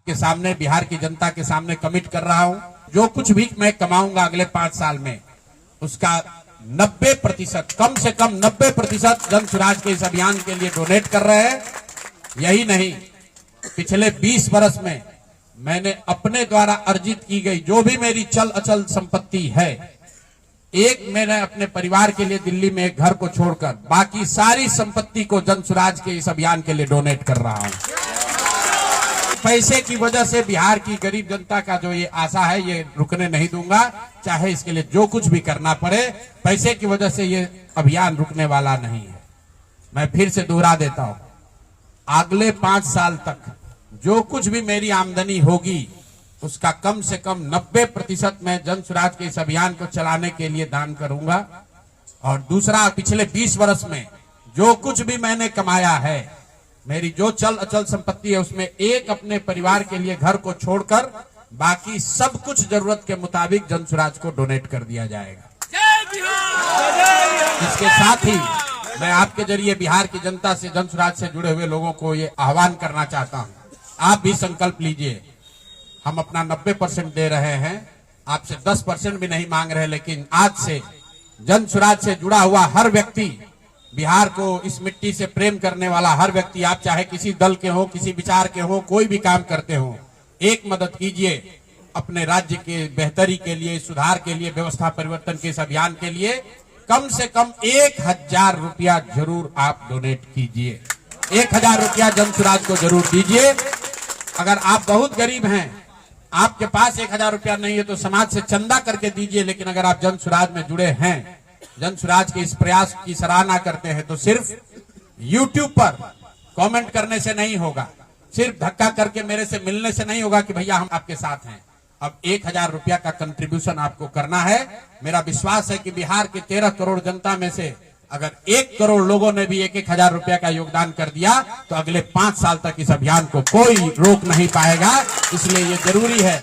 के सामने, बिहार की जनता के सामने कमिट कर रहा हूं, जो कुछ भी मैं कमाऊंगा अगले 5 साल में उसका 90%, कम से कम 90% जन स्वराज के इस अभियान के लिए डोनेट कर रहे हैं। यही नहीं, पिछले 20 वर्ष में मैंने अपने द्वारा अर्जित की गई जो भी मेरी चल अचल संपत्ति है, मैंने अपने परिवार के लिए दिल्ली में एक घर को छोड़कर बाकी सारी संपत्ति को जन स्वराज के इस अभियान के लिए डोनेट कर रहा हूं। पैसे की वजह से बिहार की गरीब जनता का जो ये आशा है ये रुकने नहीं दूंगा, चाहे इसके लिए जो कुछ भी करना पड़े। पैसे की वजह से ये अभियान रुकने वाला नहीं है। मैं फिर से दोहरा देता हूं, अगले 5 साल तक जो कुछ भी मेरी आमदनी होगी उसका कम से कम 90% मैं जन स्वराज के इस अभियान को चलाने के लिए दान करूंगा। और दूसरा, पिछले 20 वर्ष में जो कुछ भी मैंने कमाया है, मेरी जो चल अचल संपत्ति है, उसमें अपने परिवार के लिए घर को छोड़कर बाकी सब कुछ जरूरत के मुताबिक जन स्वराज को डोनेट कर दिया जाएगा। इसके साथ ही मैं आपके जरिए बिहार की जनता से, जन स्वराज से जुड़े हुए लोगों को ये आह्वान करना चाहता हूं, आप भी संकल्प लीजिए। हम अपना 90% दे रहे हैं, आपसे 10% भी नहीं मांग रहे, लेकिन आज से जन स्वराज से जुड़ा हुआ हर व्यक्ति, बिहार को इस मिट्टी से प्रेम करने वाला हर व्यक्ति, आप चाहे किसी दल के हो, किसी विचार के हो, कोई भी काम करते हो, एक मदद कीजिए अपने राज्य के बेहतरी के लिए, सुधार के लिए, व्यवस्था परिवर्तन के इस अभियान के लिए। कम से कम 1000 रुपया जरूर आप डोनेट कीजिए। 1000 रुपया जन स्वराज को जरूर दीजिए। अगर आप बहुत गरीब हैं, आपके पास 1000 रुपया नहीं है, तो समाज से चंदा करके दीजिए। लेकिन अगर आप जन स्वराज में जुड़े हैं, जन स्वराज के इस प्रयास की सराहना करते हैं, तो सिर्फ YouTube पर कमेंट करने से नहीं होगा, सिर्फ धक्का करके मेरे से मिलने से नहीं होगा कि भैया हम आपके साथ हैं। अब 1000 रुपया का कंट्रीब्यूशन आपको करना है। मेरा विश्वास है कि बिहार के 13 करोड़ जनता में से अगर 1 करोड़ लोगों ने भी 1000 रुपया का योगदान कर दिया, तो अगले 5 साल तक इस अभियान को कोई रोक नहीं पाएगा। इसलिए ये जरूरी है।